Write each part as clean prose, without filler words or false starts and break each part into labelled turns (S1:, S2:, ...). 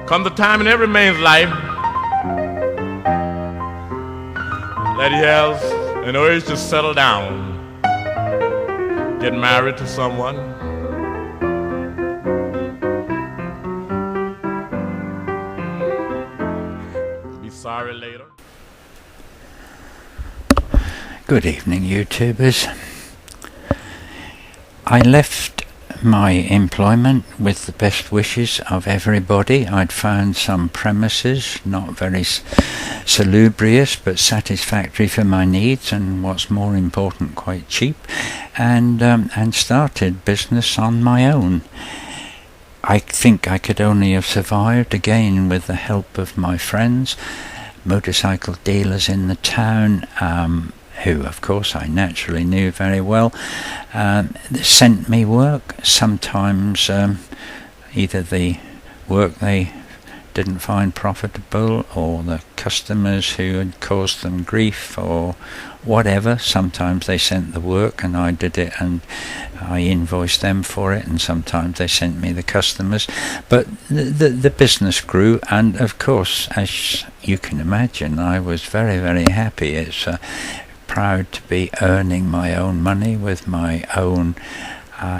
S1: Come the time in every man's life that he has an urge to settle down, get married to someone. Be sorry later.
S2: Good evening, YouTubers. I left my employment with the best wishes of everybody. I'd found some premises, not very salubrious, but satisfactory for my needs, and what's more important, quite cheap, and started business on my own. I think I could only have survived, again, with the help of my friends, motorcycle dealers in the town, who of course I naturally knew very well, sent me work. Sometimes either the work they didn't find profitable, or the customers who had caused them grief, or whatever. Sometimes they sent the work and I did it and I invoiced them for it, and sometimes they sent me the customers. But the business grew, and of course, as you can imagine, I was very, very happy. It's proud to be earning my own money with my own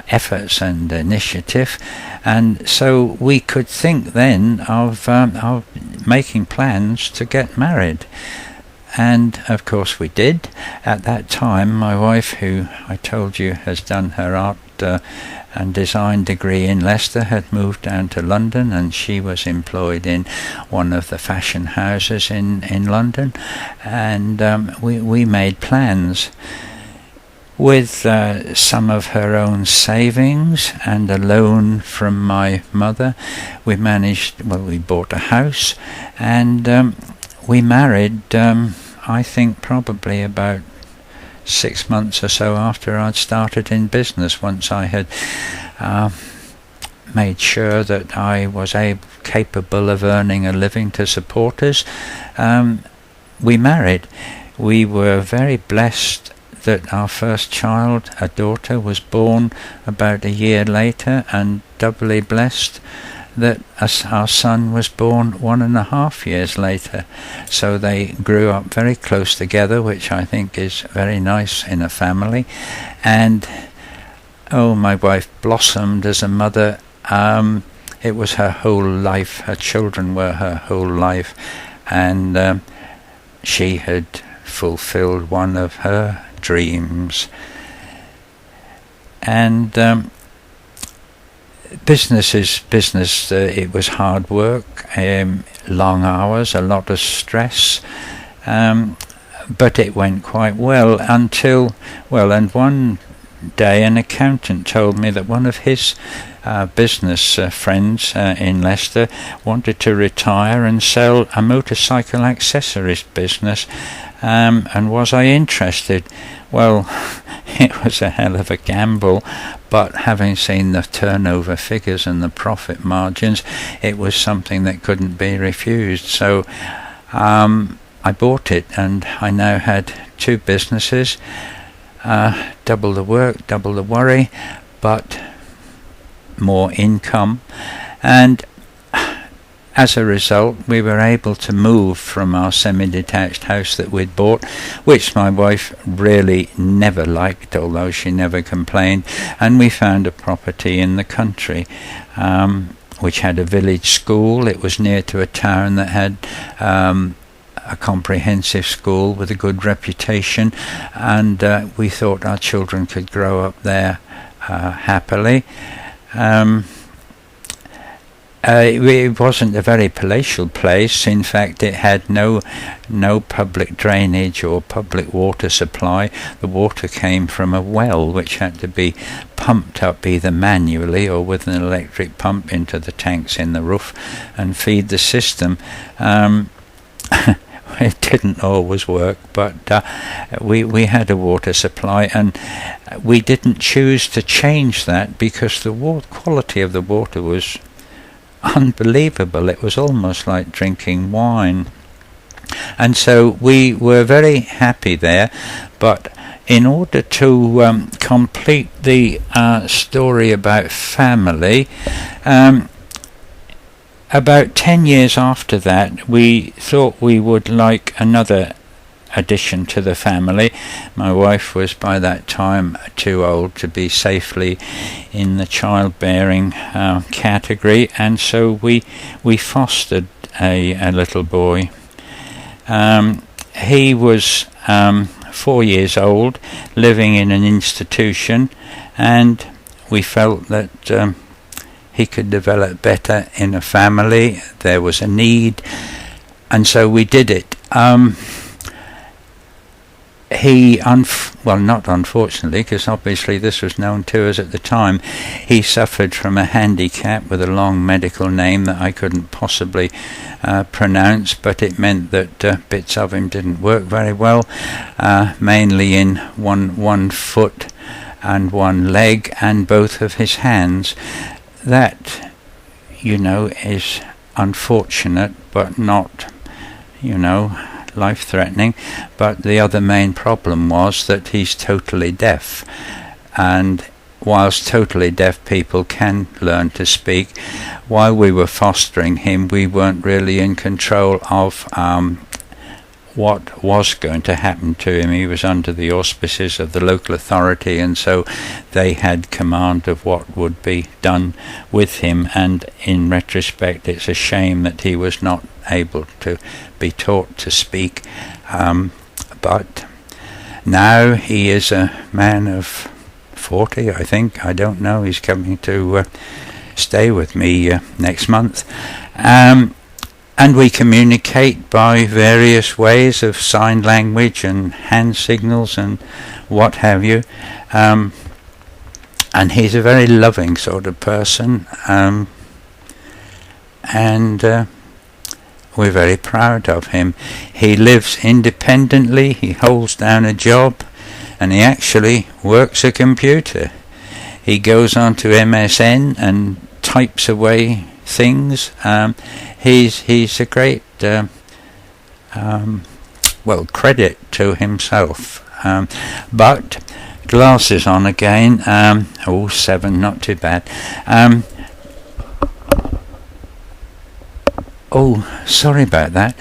S2: efforts and initiative, and so we could think then of making plans to get married. And of course we did. At that time, my wife, who I told you has done her art and design degree in Leicester, had moved down to London, and she was employed in one of the fashion houses in London, and we made plans. With some of her own savings and a loan from my mother, we bought a house, and we married, I think probably about 6 months or so after I'd started in business. Once I had made sure that I was capable of earning a living to support us, we married. We were very blessed that our first child, a daughter, was born about a year later, and doubly blessed that our son was born 1.5 years later. So they grew up very close together, which I think is very nice in a family. And my wife blossomed as a mother. It was her whole life. Her children were her whole life, and she had fulfilled one of her dreams. And business is business. It was hard work, long hours, a lot of stress, but it went quite well until, and one day an accountant told me that one of his business friends in Leicester wanted to retire and sell a motorcycle accessories business, and was I interested? Well, it was a hell of a gamble, but having seen the turnover figures and the profit margins, it was something that couldn't be refused. So I bought it, and I now had 2 businesses, double the work, double the worry, but more income. And as a result, we were able to move from our semi-detached house that we'd bought, which my wife really never liked, although she never complained, and we found a property in the country, which had a village school. It was near to a town that had a comprehensive school with a good reputation, and we thought our children could grow up there happily. It wasn't a very palatial place. In fact, it had no public drainage or public water supply. The water came from a well, which had to be pumped up either manually or with an electric pump into the tanks in the roof and feed the system. It didn't always work, but we had a water supply, and we didn't choose to change that because the quality of the water was unbelievable. It was almost like drinking wine, and so we were very happy there. But in order to complete the story about family, about 10 years after that, we thought we would like another addition to the family. My wife was by that time too old to be safely in the childbearing category, and so we fostered a little boy. He was 4 years old, living in an institution, and we felt that he could develop better in a family. There was a need, and so we did it. Not unfortunately, because obviously this was known to us at the time, he suffered from a handicap with a long medical name that I couldn't possibly pronounce, but it meant that bits of him didn't work very well, mainly in one foot and one leg and both of his hands. That, is unfortunate, but not, life-threatening. But the other main problem was that he's totally deaf, and whilst totally deaf people can learn to speak, while we were fostering him, we weren't really in control of what was going to happen to him. He was under the auspices of the local authority, and so they had command of what would be done with him, and in retrospect it's a shame that he was not able to be taught to speak, but now he is a man of 40, I think. I don't know. He's coming to stay with me next month, and we communicate by various ways of sign language and hand signals and what have you. And he's a very loving sort of person. And we're very proud of him. He lives independently. He holds down a job. And he actually works a computer. He goes on to MSN and types away things. He's a great credit to himself. But glasses on again. 7, not too bad. Sorry about that.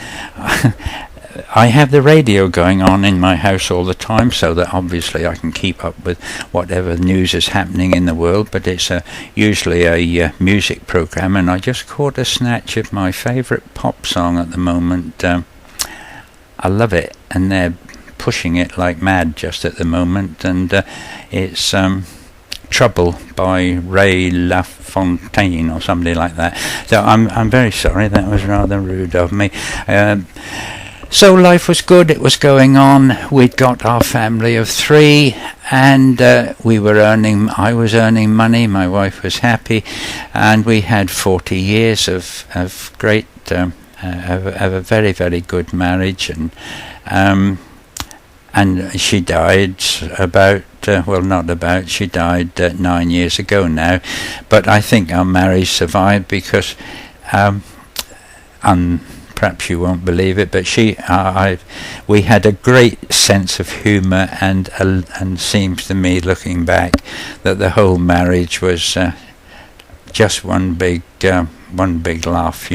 S2: I have the radio going on in my house all the time, so that obviously I can keep up with whatever news is happening in the world, but it's usually a music program, and I just caught a snatch of my favourite pop song at the moment. I love it, and they're pushing it like mad just at the moment, and it's Trouble by Ray LaFontaine or somebody like that. So I'm very sorry, that was rather rude of me. So life was good, it was going on. We'd got our family of 3, and I was earning money, my wife was happy, and we had 40 years of great, of a very, very good marriage, and she died she died 9 years ago now, but I think our marriage survived because perhaps you won't believe it, but we had a great sense of humour, and seems to me, looking back, that the whole marriage was just one big laugh,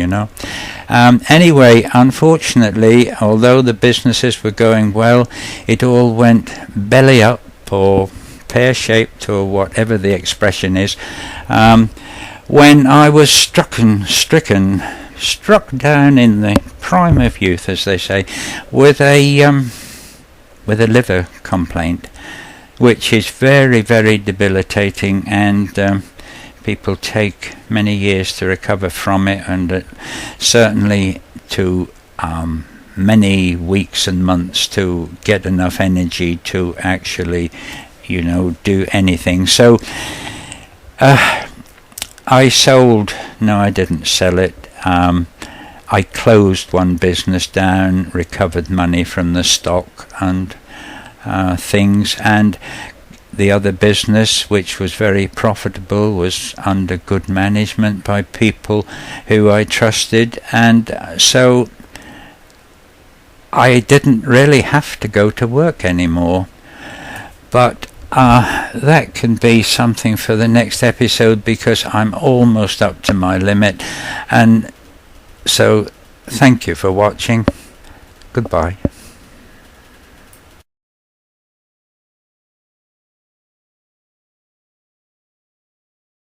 S2: Anyway, unfortunately, although the businesses were going well, it all went belly up or pear-shaped, or whatever the expression is, when I was struck down in the prime of youth, as they say, with a liver complaint, which is very, very debilitating, and people take many years to recover from it, and certainly to many weeks and months to get enough energy to actually, do anything. So I didn't sell it. I closed one business down, recovered money from the stock and things, and the other business, which was very profitable, was under good management by people who I trusted, and so I didn't really have to go to work anymore. But that can be something for the next episode, because I'm almost up to my limit, and So thank you for watching. Goodbye.